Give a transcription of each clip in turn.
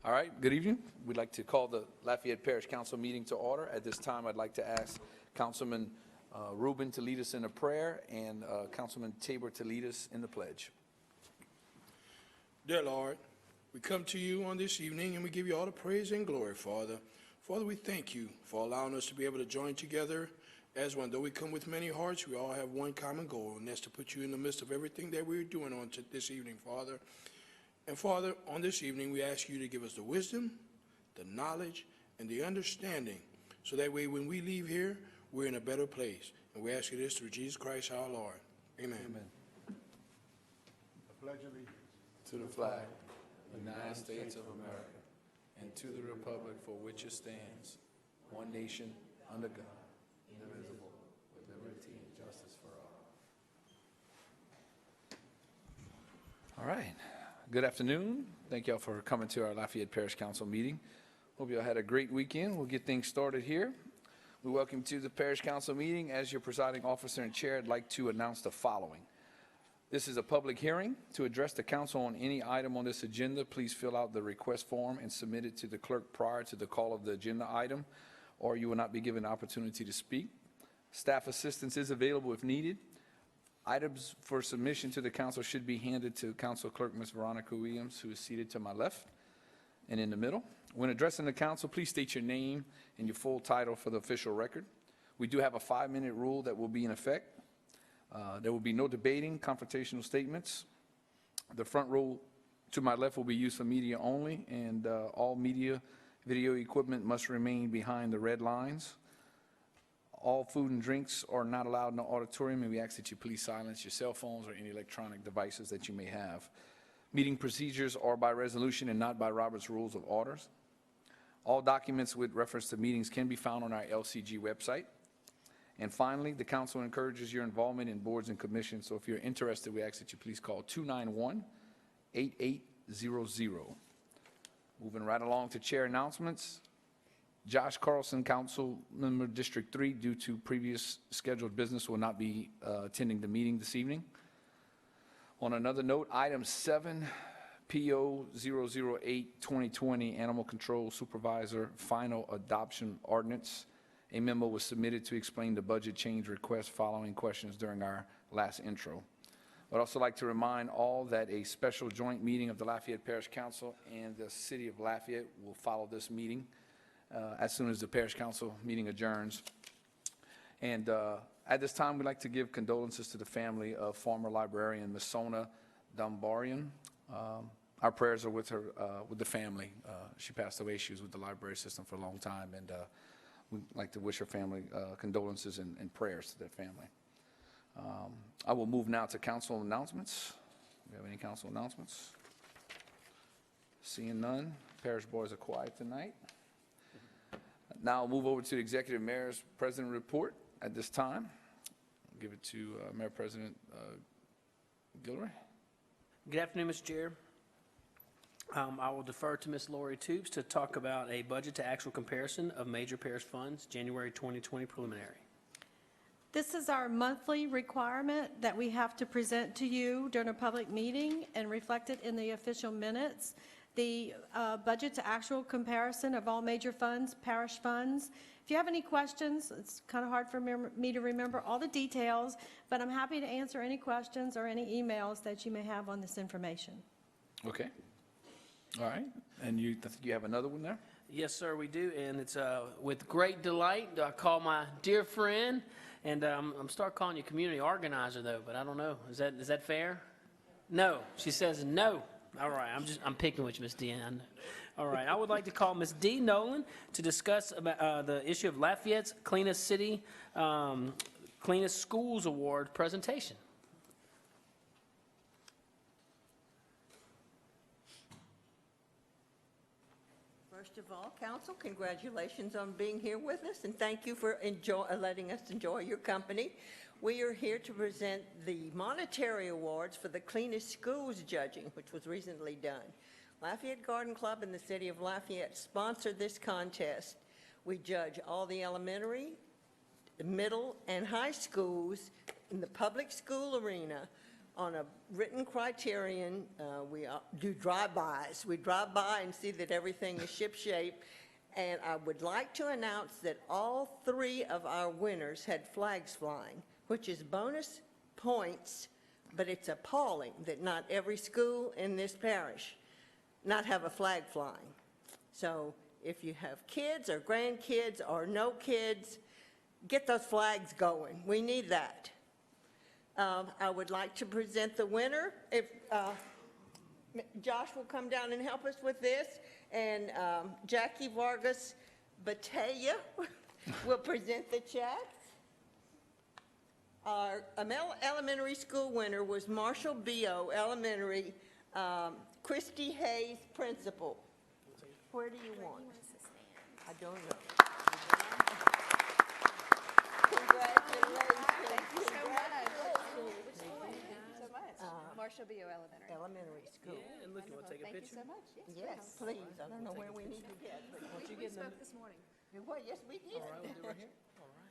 All right, good evening. We'd like to call the Lafayette Parish Council meeting to order. At this time, I'd like to ask Councilman Rubin to lead us in a prayer and Councilman Tabor to lead us in the pledge. Dear Lord, we come to you on this evening and we give you all the praise and glory, Father. Father, we thank you for allowing us to be able to join together as one. Though we come with many hearts, we all have one common goal, and that's to put you in the midst of everything that we're doing on this evening, Father. And Father, on this evening, we ask you to give us the wisdom, the knowledge, and the understanding, so that way when we leave here, we're in a better place. And we ask you this through Jesus Christ our Lord. Amen. Amen. I pledge allegiance to the flag of the United States of America and to the republic for which it stands, one nation, under God, indivisible, with liberty and justice for all. All right. Good afternoon. Thank y'all for coming to our Lafayette Parish Council meeting. Hope y'all had a great weekend. We'll get things started here. We welcome you to the Parish Council meeting. As your presiding officer and chair, I'd like to announce the following. This is a public hearing. To address the council on any item on this agenda, please fill out the request form and submit it to the clerk prior to the call of the agenda item, or you will not be given an opportunity to speak. Staff assistance is available if needed. Items for submission to the council should be handed to Council Clerk Ms. Veronica Williams, who is seated to my left and in the middle. When addressing the council, please state your name and your full title for the official record. We do have a 5-minute rule that will be in effect. There will be no debating, confrontational statements. The front row to my left will be used for media only, and all media video equipment must remain behind the red lines. All food and drinks are not allowed in the auditorium, and we ask that you please silence your cell phones or any electronic devices that you may have. Meeting procedures are by resolution and not by Robert's Rules of Orders. All documents with reference to meetings can be found on our LCG website. And finally, the council encourages your involvement in boards and commissions, so if you're interested, we ask that you please call 291-8800. Moving right along to chair announcements. Josh Carlson, Council Member District 3, due to previous scheduled business, will not be attending the meeting this evening. On another note, item 7, PO 008-2020, Animal Control Supervisor Final Adoption Ordinance. A memo was submitted to explain the budget change request following questions during our last intro. I'd also like to remind all that a special joint meeting of the Lafayette Parish Council and the City of Lafayette will follow this meeting as soon as the Parish Council meeting adjourns. And at this time, we'd like to give condolences to the family of former librarian Ms. Sona Dumbarian. Our prayers are with her, with the family. She passed away. She was with the library system for a long time, and we'd like to wish her family condolences and prayers to their family. I will move now to council announcements. Do we have any council announcements? Seeing none, parish boards are quiet tonight. Now I'll move over to the Executive Mayor's President report at this time. I'll give it to Mayor President Guillory. Good afternoon, Mr. Chair. I will defer to Ms. Lori Tubes to talk about a budget to actual comparison of major parish funds, January 2020 preliminary. This is our monthly requirement that we have to present to you during a public meeting and reflected in the official minutes. The budget to actual comparison of all major funds, parish funds. If you have any questions, it's kind of hard for me to remember all the details, but I'm happy to answer any questions or any emails that you may have on this information. Okay. All right. And I think you have another one there? Yes, sir, we do, and it's with great delight I call my dear friend, and I'm start calling you community organizer though, but I don't know. Is that fair? No. She says no. All right, I'm picking with you, Ms. Deanne. All right, I would like to call Ms. Dee Nolan to discuss about the issue of Lafayette's Cleanest City, Cleanest Schools Award presentation. First of all, Council, congratulations on being here with us, and thank you for letting us enjoy your company. We are here to present the monetary awards for the Cleanest Schools judging, which was recently done. Lafayette Garden Club and the City of Lafayette sponsored this contest. We judge all the elementary, middle, and high schools in the public school arena on a written criterion. We do drive-bys. We drive by and see that everything is shipshape. And I would like to announce that all 3 of our winners had flags flying, which is bonus points, but it's appalling that not every school in this parish not have a flag flying. So if you have kids or grandkids or no kids, get those flags going. We need that. I would like to present the winner. If Josh will come down and help us with this, and Jackie Vargas Batalla will present the checks. Our elementary school winner was Marshall B.O. Elementary, Christy Hayes, principal. Where do you want? I don't know. Congratulations. Thank you so much. Marshall B.O. Elementary school. Yeah, and look, you want to take a Thank you picture? so much. Yes, please. I don't know where we need to get. but- We spoke this morning. Well, yes, we did. All right, we'll do it right here. All right.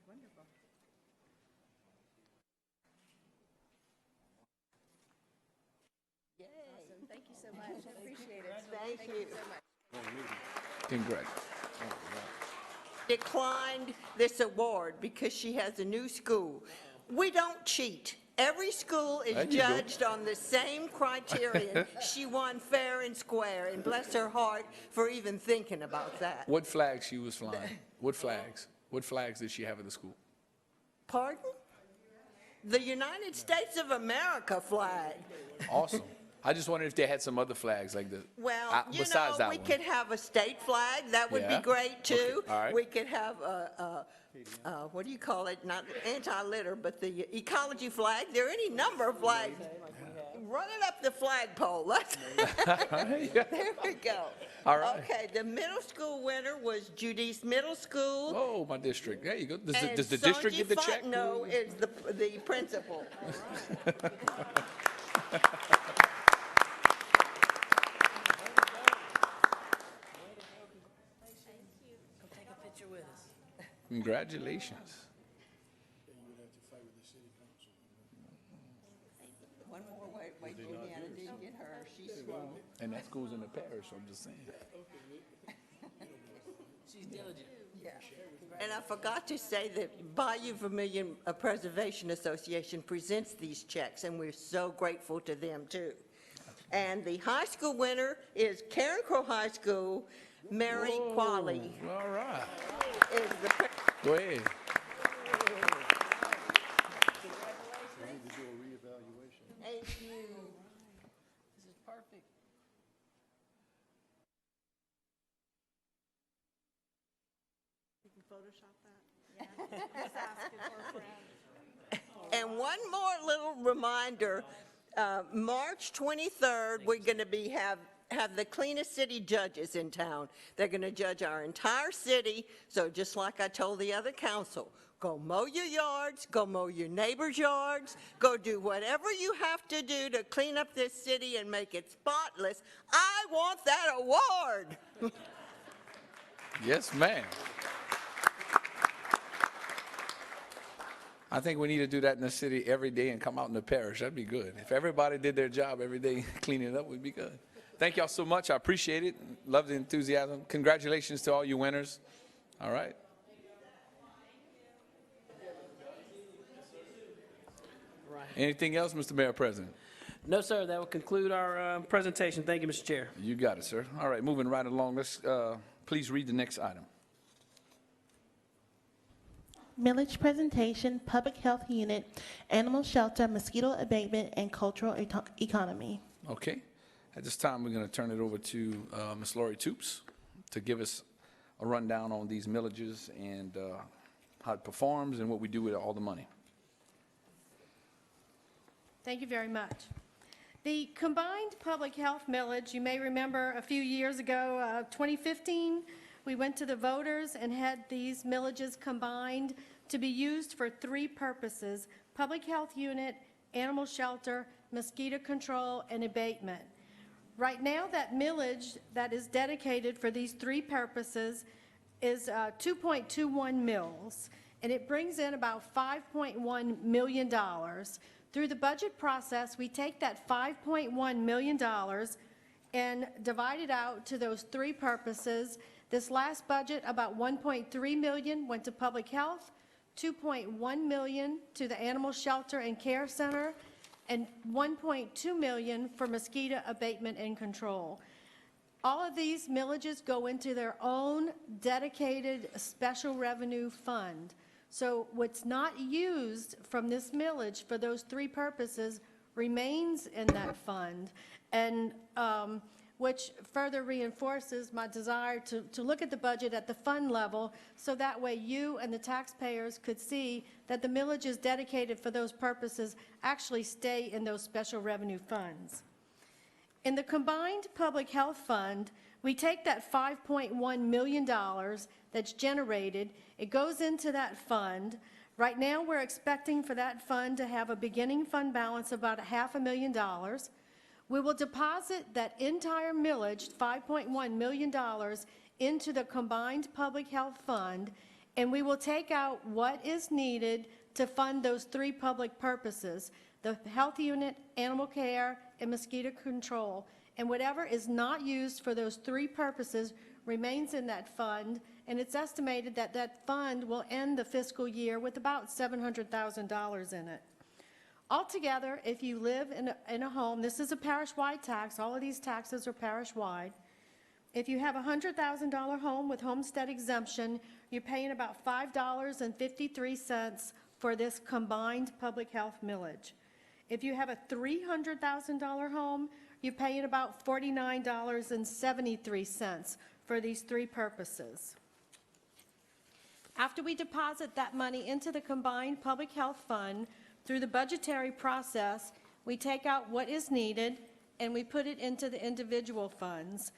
Wonderful. Yay. Awesome. Thank you so much. I appreciate it. Thank you. so much. Congrats. Declined this award because she has a new school. We don't cheat. Every school There is you go. judged on the same criterion. She won fair and square, and bless her heart for even thinking about that. What flags she was flying? What flags? What flags did she have at the school? Pardon? The United States of America flag. Awesome. I just wondered if they had some other flags like the, Well, you besides know, that we one. could have a state flag. That would be Yeah? great, too. Okay, all right. We could have what do you call it? Not anti-litter, but the ecology flag. There are any number of flags. Run it up the flagpole. There we go. All right. Okay, the middle school winner was Judy's Middle School. Oh, my district. There you go. Does And the district Sonji get the check? Fontenot is the principal. Come take a picture with us. Congratulations. One more, wait, Juliana didn't get her. She's slow. And that school's in the parish, so I'm just saying. She's diligent. Yeah. And I forgot to say that Bayou Vermilion Preservation Association presents these checks, and we're so grateful to them, too. And the high school winner is Karen Crow High School, Mary Qualley. All right. Is the Go ahead. Thank you. This is perfect. And one more little reminder, March 23rd, we're going to have the cleanest city judges in town. They're going to judge our entire city, so just like I told the other council, go mow your yards, go mow your neighbors' yards, go do whatever you have to do to clean up this city and make it spotless. I want that award. Yes, ma'am. I think we need to do that in the city every day and come out in the parish. That'd be good. If everybody did their job every day, cleaning it up would be good. Thank y'all so much. I appreciate it. Love the enthusiasm. Congratulations to all you winners. All right. Right. Anything else, Mr. Mayor President? No, sir, that will conclude our presentation. Thank you, Mr. Chair. You got it, sir. All right, moving right along. Let's please read the next item. Millage presentation, Public Health Unit, Animal Shelter, Mosquito Abatement, and Cultural Economy. Okay. At this time, we're going to turn it over to Ms. Lori Toops to give us a rundown on these millages and how it performs and what we do with all the money. Thank you very much. The combined public health millage, you may remember a few years ago, 2015, we went to the voters and had these millages combined to be used for 3 purposes: public health unit, animal shelter, mosquito control, and abatement. Right now, that millage that is dedicated for these 3 purposes is 2.21 mills, and it brings in about $5.1 million Through the budget process, we take that $5.1 million and divide it out to those three purposes. This last budget, about $1.3 million went to public health, $2.1 million to the animal shelter and care center, and $1.2 million for mosquito abatement and control. All of these millages go into their own dedicated special revenue fund. So what's not used from this millage for those three purposes remains in that fund, and which further reinforces my desire to look at the budget at the fund level, so that way you and the taxpayers could see that the millages dedicated for those purposes actually stay in those special revenue funds. In the combined public health fund, we take that $5.1 million that's generated, it goes into that fund. Right now, we're expecting for that fund to have a beginning fund balance of about $500,000. We will deposit that entire millage, $5.1 million, into the combined public health fund, and we will take out what is needed to fund those three public purposes: the health unit, animal care, and mosquito control. And whatever is not used for those three purposes remains in that fund, and it's estimated that that fund will end the fiscal year with about $700,000 in it. Altogether, if you live in a home, this is a parish-wide tax, all of these taxes are parish-wide. If you have a $100,000 home with homestead exemption, you're paying about $5.53 for this combined public health millage. If you have a $300,000 home, you're paying about $49.73 for these three purposes. After we deposit that money into the combined public health fund, through the budgetary process, we take out what is needed and we put it into the individual funds.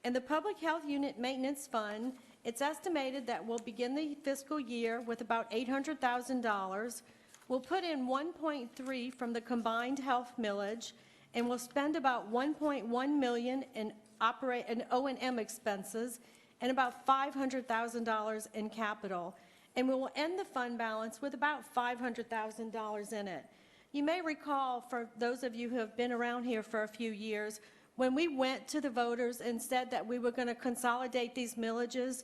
In the public health unit maintenance fund, it's estimated that we'll begin the fiscal year with about $800,000. We'll put in 1.3 from the combined health millage, and we'll spend about $1.1 million in O&M expenses and about $500,000 in capital. And we will end the fund balance with about $500,000 in it. You may recall, for those of you who have been around here for a few years, when we went to the voters and said that we were going to consolidate these millages,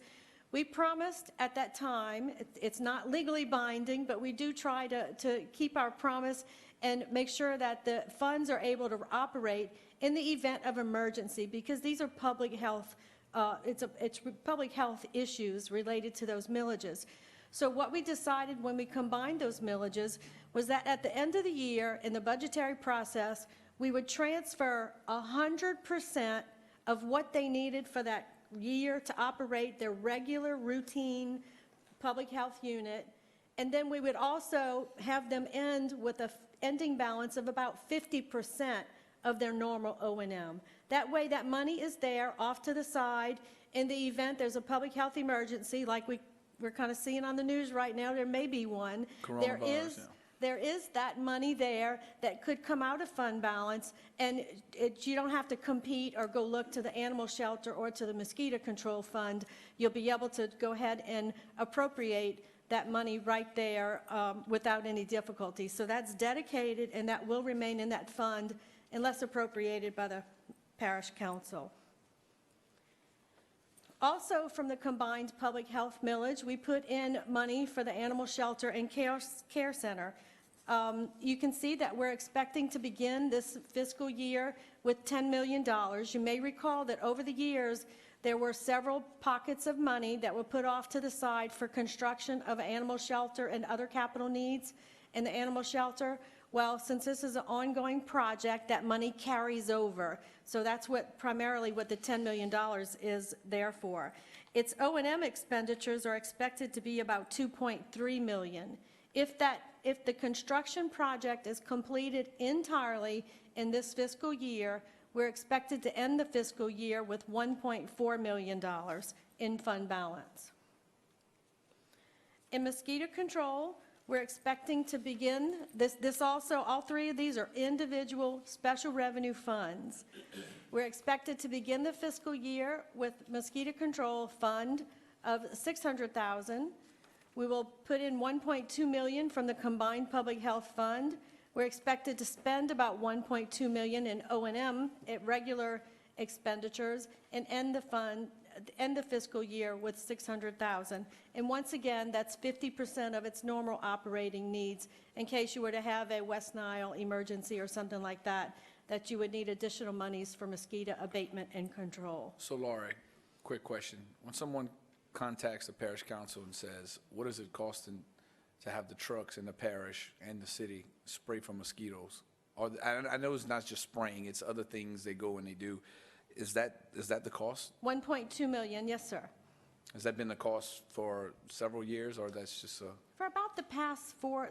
we promised at that time, it's not legally binding, but we do try to keep our promise and make sure that the funds are able to operate in the event of emergency, because these are public health, it's public health issues related to those millages. So what we decided when we combined those millages was that at the end of the year, in the budgetary process, we would transfer 100% of what they needed for that year to operate their regular routine public health unit, and then we would also have them end with a ending balance of about 50% of their normal O&M. That way, that money is there off to the side in the event there's a public health emergency, like we're kind of seeing on the news right now. There may be one. There is that money there that could come out of fund balance, and you don't have to compete or go look to the animal shelter or to the mosquito control fund. You'll be able to go ahead and appropriate that money right there without any difficulty. So that's dedicated, and that will remain in that fund unless appropriated by the Parish Council. Also, from the combined public health millage, we put in money for the animal shelter and care center. You can see that we're expecting to begin this fiscal year with $10 million. You may recall that over the years, there were several pockets of money that were put off to the side for construction of an animal shelter and other capital needs in the animal shelter. Well, since this is an ongoing project, that money carries over. So that's primarily what the $10 million is there for. Its O&M expenditures are expected to be about $2.3 million. If the construction project is completed entirely in this fiscal year, we're expected to end the fiscal year with $1.4 million in fund balance. In mosquito control, we're expecting to begin, all three of these are individual special revenue funds. We're expected to begin the fiscal year with mosquito control fund of $600,000. We will put in $1.2 million from the combined public health fund. We're expected to spend about $1.2 million in O&M at regular expenditures and end the fiscal year with $600,000. And once again, that's 50% of its normal operating needs in case you were to have a West Nile emergency or something like that, that you would need additional monies for mosquito abatement and control. So Laurie, quick question. When someone contacts the parish council and says, what is it costing to have the trucks in the parish and the city spray for mosquitoes? Or, I know it's not just spraying, it's other things they go and they do. Is that the cost? 1.2 million, yes, sir. Has that been the cost for several years, or that's just a? For about the past 4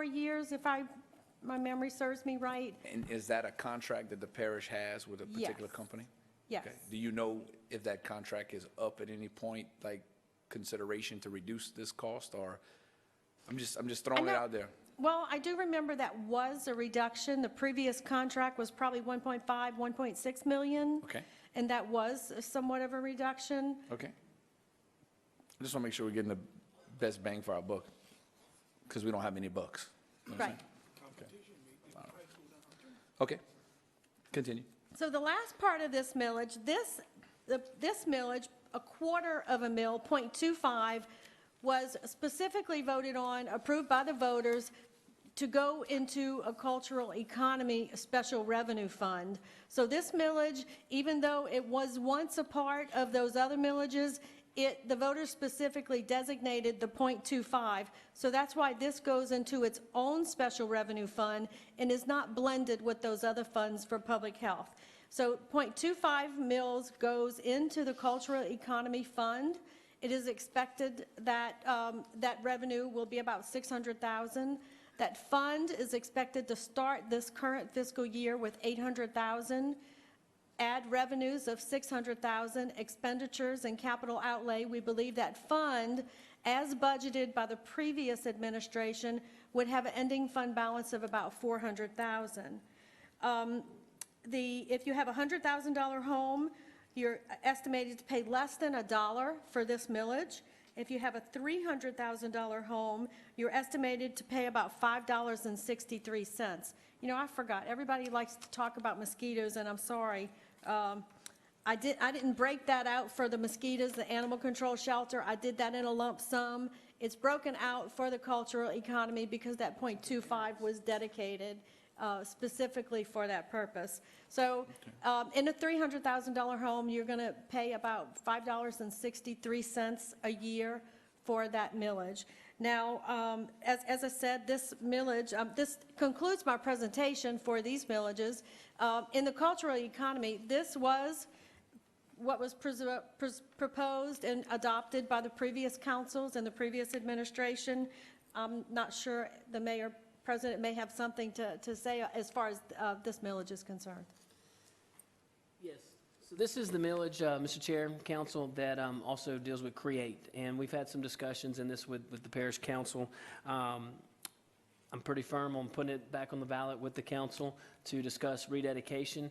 years, if my memory serves me right. And is that a contract that the parish has with a particular Yes. company? Yes. Okay. Do you know if that contract is up at any point, like consideration to reduce this cost, or I'm just throwing it know- out there. Well, I do remember that was a reduction. The previous contract was probably 1.5, 1.6 million. Okay. And that was somewhat of a reduction. Okay. I just want to make sure we're getting the best bang for our buck, because we don't have many bucks. You know what I'm Right. saying? Okay. Continue. So the last part of this millage, this millage, a quarter of a mil, 0.25, was specifically voted on, approved by the voters to go into a cultural economy special revenue fund. So this millage, even though it was once a part of those other millages, the voters specifically designated the 0.25. So that's why this goes into its own special revenue fund and is not blended with those other funds for public health. So 0.25 mils goes into the cultural economy fund. It is expected that that revenue will be about $600,000. That fund is expected to start this current fiscal year with $800,000, add revenues of $600,000, expenditures and capital outlay. We believe that fund, as budgeted by the previous administration, would have an ending fund balance of about $400,000. If you have a $100,000 home, you're estimated to pay less than $1 for this millage. If you have a $300,000 home, you're estimated to pay about $5.63. You know, I forgot. Everybody likes to talk about mosquitoes, and I'm sorry. I didn't break that out for the mosquitoes, the animal control shelter. I did that in a lump sum. It's broken out for the cultural economy because that 0.25 was dedicated specifically for that purpose. So in a $300,000 home, you're going to pay about $5.63 a year for that millage. Now, as I said, this millage, this concludes my presentation for these millages. In the cultural economy, this was what was proposed and adopted by the previous councils and the previous administration. I'm not sure the mayor President may have something to say as far as this millage is concerned. Yes. So this is the millage, Mr. Chair, Council, that also deals with CREATE. And we've had some discussions in this with the Parish Council. I'm pretty firm on putting it back on the ballot with the council to discuss rededication.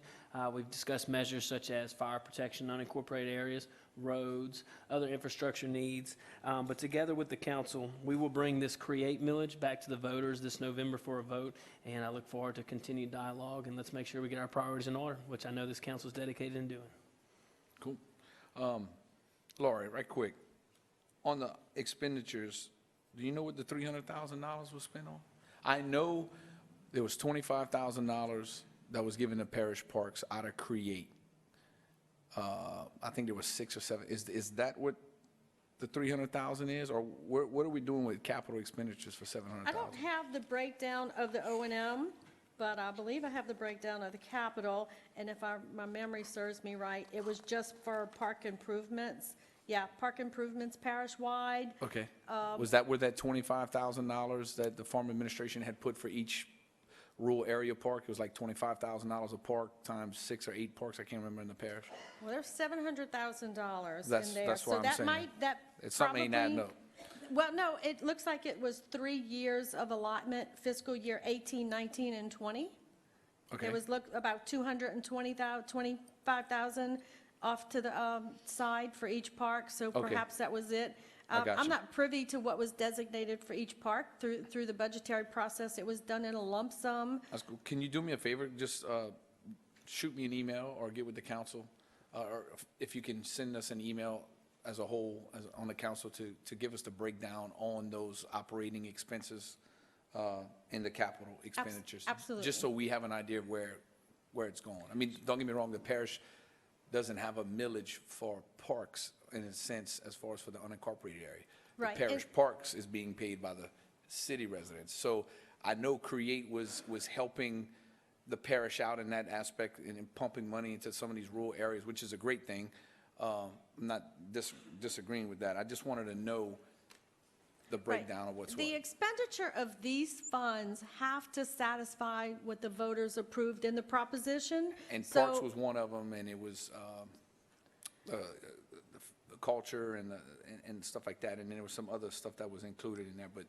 We've discussed measures such as fire protection, unincorporated areas, roads, other infrastructure needs. But together with the council, we will bring this CREATE millage back to the voters this November for a vote. And I look forward to continued dialogue, and let's make sure we get our priorities in order, which I know this council is dedicated in doing. Cool. Laurie, right quick, on the expenditures, do you know what the $300,000 was spent on? I know there was $25,000 that was given to parish parks out of CREATE. I think there was 6 or 7. Is that what the $300,000 is, or what are we doing with capital expenditures for $700,000? I don't have the breakdown of the O&M, but I believe I have the breakdown of the capital, and if my memory serves me right, it was just for park improvements. Yeah, park improvements parish-wide. Okay. Was that where that $25,000 that the farm administration had put for each rural area park? It was like $25,000 a park times 6 or 8 parks. I can't remember in the parish. Well, there's $700,000 That's- in there. that's what I'm saying. So that might, that It's something ain't adding probably- up. Well, no, it looks like it was 3 years of allotment, fiscal year 18, 19, and 20. Okay. There was about 25,000 off to the side for each park, so Okay. perhaps that was it. I got I'm you. not privy to what was designated for each park through the budgetary process. It was done in a lump sum. That's cool. Can you do me a favor? Just shoot me an email or get with the council, or if you can send us an email as a whole, on the council, to give us the breakdown on those operating expenses and the capital expenditures. Absolutely. Just so we have an idea of where it's going. I mean, don't get me wrong, the parish doesn't have a millage for parks in a sense as far as for the unincorporated area. Right, The parish and- parks is being paid by the city residents. So I know Create was helping the parish out in that aspect and in pumping money into some of these rural areas, which is a great thing. I'm not disagreeing with that. I just wanted to know the breakdown of what's what. The expenditure of these funds have to satisfy what the voters approved in the proposition. And So- parks was one of them, and it was the culture and stuff like that, and then there was some other stuff that was included in there, but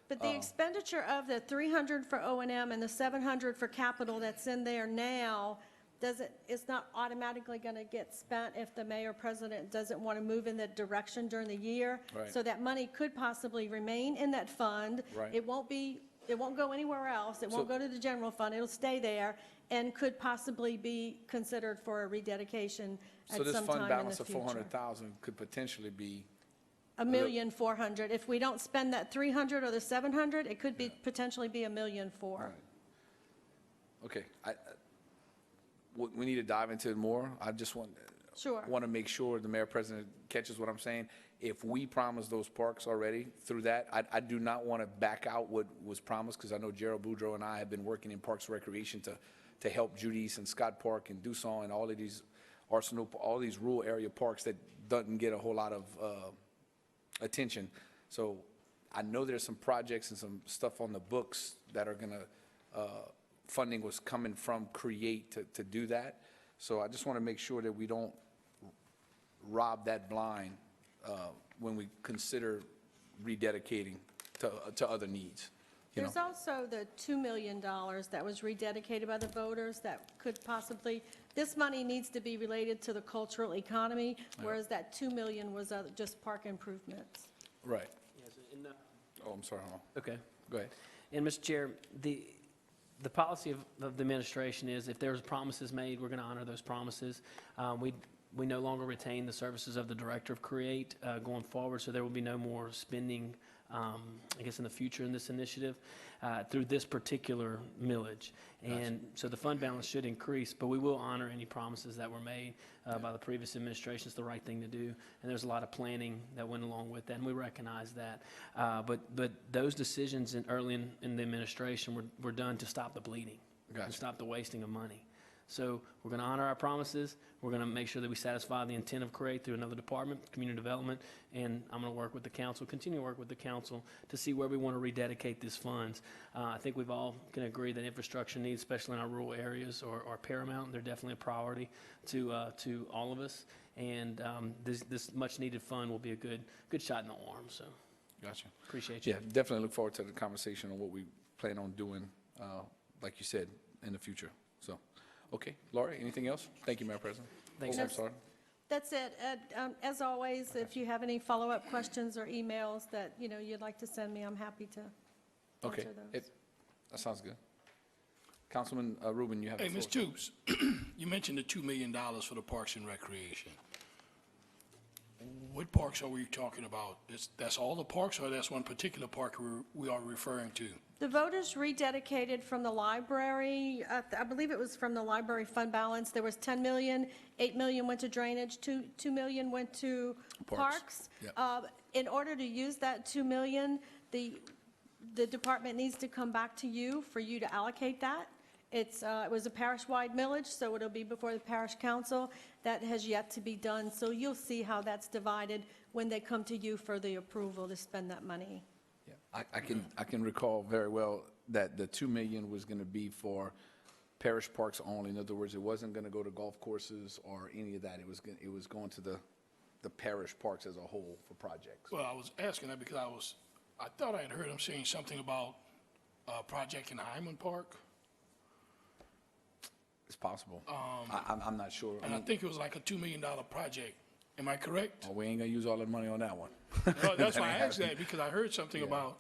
But the expenditure of the 300 for O&M and the 700 for capital that's in there now it's not automatically going to get spent if the mayor president doesn't want to move in that direction during the year. Right. So that money could possibly remain in that fund. Right. It won't go anywhere else. It won't So- go to the general fund. It'll stay there and could possibly be considered for a rededication so at this some fund time in the balance of future. 400,000 could potentially be, $1,400,000. If we don't spend that 300 or the 700, it could be, potentially be $1,400,000. Right. Okay, we need to dive into it more. I just want Sure. to make sure the mayor president catches what I'm saying. If we promise those parks already through that, I do not want to back out what was promised, because I know Gerald Boudreau and I have been working in Parks and Recreation to help Judy's and Scott Park and Dusson and all of these Arsenal, all these rural area parks that doesn't get a whole lot of attention. So I know there's some projects and some stuff on the books that are gonna, funding was coming from Create to do that. So I just want to make sure that we don't rob that blind when we consider rededicating to other needs. You know? There's also the $2 million that was rededicated by the voters that could possibly, this money needs to be related to the cultural economy, whereas that $2 million was just park improvements. Right. Yes, and, Oh, I'm sorry, hold on. okay. Go ahead. And, Mr. Chair, the policy of the administration is if there's promises made, we're going to honor those promises. We no longer retain the services of the Director of Create going forward, so there will be no more spending, I guess, in the future in this initiative through this particular millage. And so the fund balance should increase, but we will honor any promises that were made by the previous administration. It's the right thing to do, and there's a lot of planning that went along with that, and we recognize that. But those decisions early in the administration were done to stop the bleeding, Gotcha. and stop the wasting of money. So we're going to honor our promises. We're going to make sure that we satisfy the intent of Create through another department, community development, and I'm going to work with the council, continue to work with the council to see where we want to rededicate these funds. I think we've all can agree that infrastructure needs, especially in our rural areas, are paramount. They're definitely a priority to all of us, and this much-needed fund will be a good shot in the arm. So Gotcha. appreciate you. Yeah, definitely look forward to the conversation on what we plan on doing, like you said, in the future. So, okay, Laura, anything else? Thank you, Madam President. Thanks, Oh, I'm sir. sorry. That's it. As always, if you have any follow-up questions or emails that, you'd like to send me, I'm happy to Okay, answer those. that sounds good. Councilman Rubin, you have the Hey, floor. Ms. Toops, you mentioned the $2 million for the Parks and Recreation. What parks are we talking about? That's all the parks, or that's one particular park we are referring to? The voters rededicated from the library, I believe it was from the library fund balance. There was 10 million, 8 million went to drainage, 2 million went to Parks. parks. Yep. In order to use that 2 million, the department needs to come back to you for you to allocate that. It was a parish-wide millage, so it'll be before the parish council. That has yet to be done, so you'll see how that's divided when they come to you for the approval to spend that money. Yeah, I can recall very well that the 2 million was going to be for parish parks only. In other words, it wasn't going to go to golf courses or any of that. It was going to the parish parks as a whole for projects. Well, I was asking that because I thought I had heard him saying something about a project in Hyman Park, It's possible. I'm not sure. I and I mean, think it was like a $2 million project. Am I correct? Oh, we ain't gonna use all the money on that one. No, that's why I asked that, because I heard something about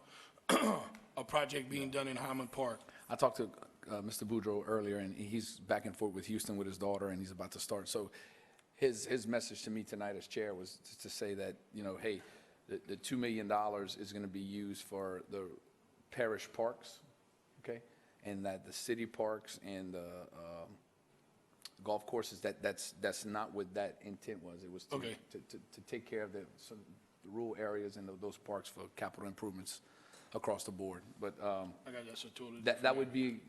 a project being done in Highland Park. I talked to Mr. Boudreau earlier, and he's back and forth with Houston with his daughter, and he's about to start. So his message to me tonight as chair was to say that, you know, hey, the $2 million is going to be used for the parish parks, okay? And that the city parks and the golf courses, that's not what that intent was. It was Okay. to take care of the rural areas and those parks for capital improvements across the board. But I got that's a totally that would be,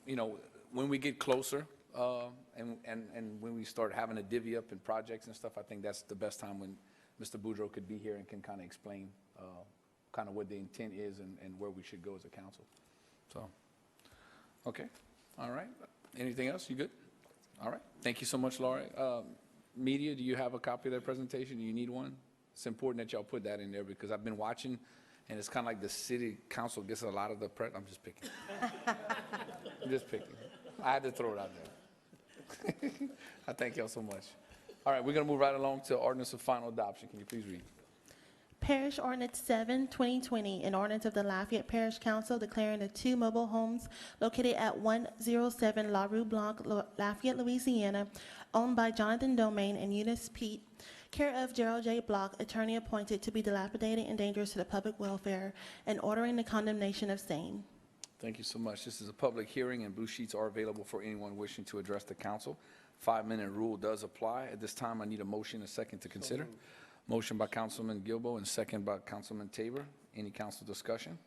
you know, when we get closer, and when we start having a divvy up in projects and stuff, I think that's the best time when Mr. Boudreau could be here and can kind of explain kind of what the intent is and where we should go as a council. So, okay, all right. Anything else? You good? All right. Thank you so much, Laura. Media, do you have a copy of that presentation? Do you need one? It's important that y'all put that in there because I've been watching, and it's kind of like the city council gets a lot of the press. I'm just picking. I'm just picking. I had to throw it out there. I thank y'all so much. All right, we're going to move right along to ordinance of final adoption. Can you please read? Parish Ordinance 7, 2020, an ordinance of the Lafayette Parish Council declaring the 2 mobile homes located at 107 La Rue Blanc, Lafayette, Louisiana, owned by Jonathan Domain and Eunice Pete, care of Gerald J. Block, attorney appointed, to be dilapidated and dangerous to the public welfare, and ordering the condemnation of same. Thank you so much. This is a public hearing, and blue sheets are available for anyone wishing to address the council. 5-minute rule does apply. At this time, I need a motion, a second to consider. Motion by Councilman Gilbo and second by Councilman Tabor. Any council discussion?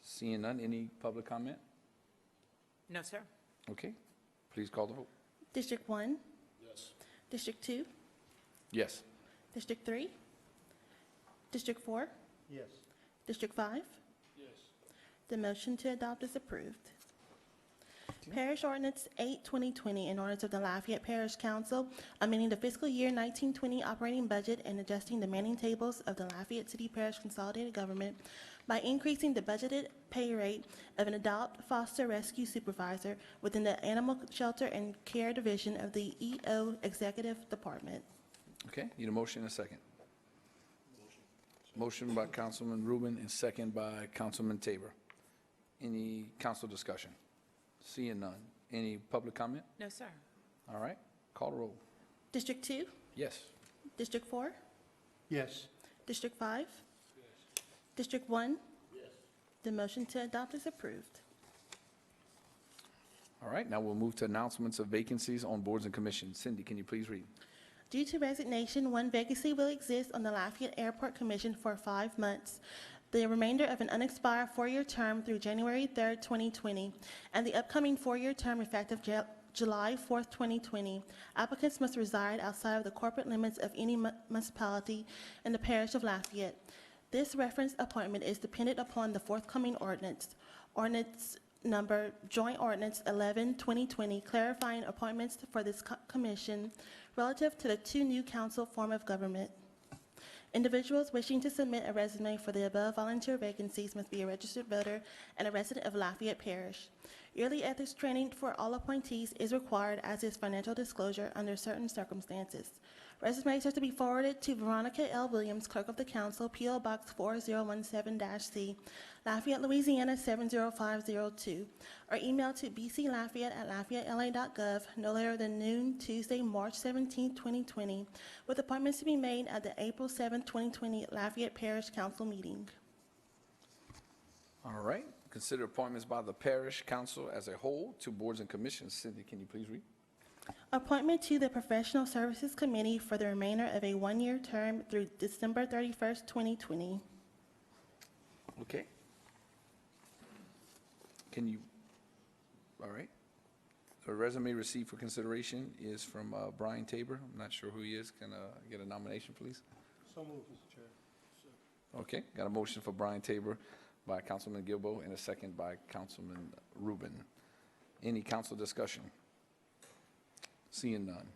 Seeing none, any public comment? No, sir. Okay, please call the vote. District 1? Yes. District 2? Yes. District 3? District 4? Yes. District 5? Yes. The motion to adopt is approved. Parish Ordinance 8, 2020, an ordinance of the Lafayette Parish Council amending the fiscal year 1920 operating budget and adjusting the manning tables of the Lafayette City Parish Consolidated Government by increasing the budgeted pay rate of an adult foster rescue supervisor within the Animal Shelter and Care Division of the EO Executive Department. Okay, need a motion and a second. Motion by Councilman Rubin and second by Councilman Tabor. Any council discussion? Seeing none. Any public comment? No, sir. All right, call the roll. District 2? Yes. District 4? Yes. District 5? Yes. District 1? Yes. The motion to adopt is approved. All right, now we'll move to announcements of vacancies on boards and commissions. Cindy, can you please read? Due to resignation, 1 vacancy will exist on the Lafayette Airport Commission for 5 months, the remainder of an unexpired 4-year term through January 3rd, 2020, and the upcoming 4-year term effective July 4th, 2020. Applicants must reside outside of the corporate limits of any municipality in the parish of Lafayette. This reference appointment is dependent upon the forthcoming ordinance number Joint Ordinance 11, 2020, clarifying appointments for this commission relative to the 2 new council form of government. Individuals wishing to submit a resume for the above volunteer vacancies must be a registered voter and a resident of Lafayette Parish. Yearly ethics training for all appointees is required, as is financial disclosure under certain circumstances. Resumes are to be forwarded to Veronica L. Williams, Clerk of the Council, P.O. Box 4017-C, Lafayette, Louisiana 70502, or email to bclafayette@lafayettela.gov no later than noon Tuesday, March 17, 2020, with appointments to be made at the April 7, 2020 Lafayette Parish Council meeting. All right, consider appointments by the parish council as a whole to boards and commissions. Cindy, can you please read? Appointment to the Professional Services Committee for the remainder of a 1-year term through December 31st, 2020. Okay. Can you, all right. A resume received for consideration is from Brian Tabor. I'm not sure who he is. Can I get a nomination, please? So moved, Mr. Chair. Okay, got a motion for Brian Tabor by Councilman Gilbo and a second by Councilman Rubin. Any council discussion? Seeing none.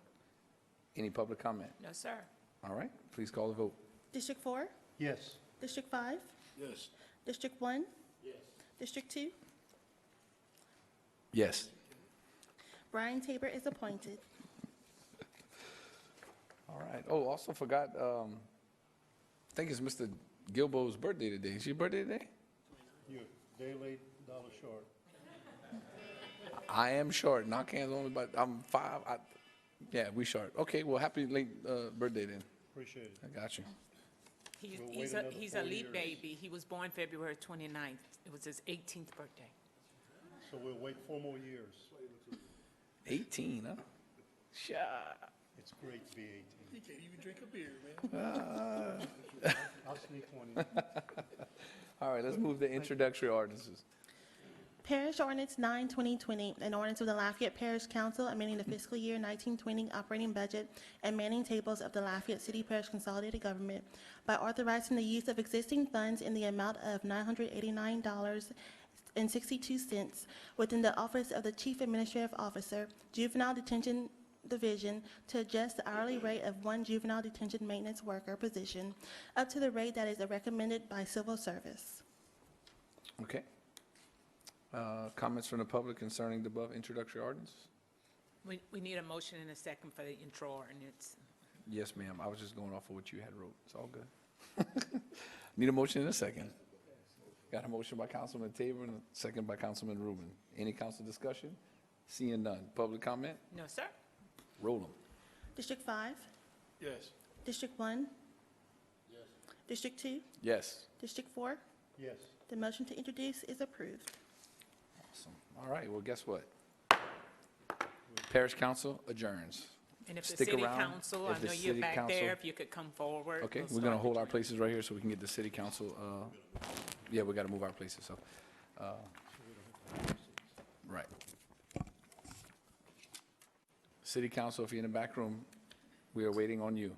Any public comment? No, sir. All right, please call the vote. District 4? Yes. District 5? Yes. District 1? Yes. District 2? Yes. Brian Tabor is appointed. All right. Oh, also forgot, I think it's Mr. Gilbo's birthday today. Is your birthday today? You're a day late, dollar short. I am short. Knock hands only, but I'm 5. Yeah, we short. Okay, well, happy late birthday then. Appreciate it. I got you. We'll He's wait a, another he's 4 a leap years. baby. He was born February 29th. It was his 18th birthday. So we'll wait 4 more years. 18, huh? Sure. It's great to be 18. You can't even drink a beer, man. I'll sneak one in. All right, let's move to introductory ordinances. Parish Ordinance 9, 2020, an ordinance of the Lafayette Parish Council amending the fiscal year 1920 operating budget and manning tables of the Lafayette City Parish Consolidated Government by authorizing the use of existing funds in the amount of $989.62 within the Office of the Chief Administrative Officer, Juvenile Detention Division, to adjust the hourly rate of one juvenile detention maintenance worker position up to the rate that is recommended by civil service. Okay. Comments from the public concerning the above introductory ordinance? We need a motion and a second for the intro ordinance. Yes, ma'am. I was just going off of what you had wrote. It's all good. Need a motion and a second. Got a motion by Councilman Tabor and a second by Councilman Rubin. Any council discussion? Seeing none. Public comment? No, sir? Roll them. District 5, Yes. District 1? Yes. District 2, Yes. District 4? Yes. The motion to introduce is approved. Awesome. All right, well, guess what? Parish Council adjourns. And if the Stick city council, council, I know you're back there, if you could come forward. Okay, we'll we're gonna start hold the our places right here so we can get the city council, yeah, we gotta move our places, so, right. City council, if you're in the back room, we are waiting on you.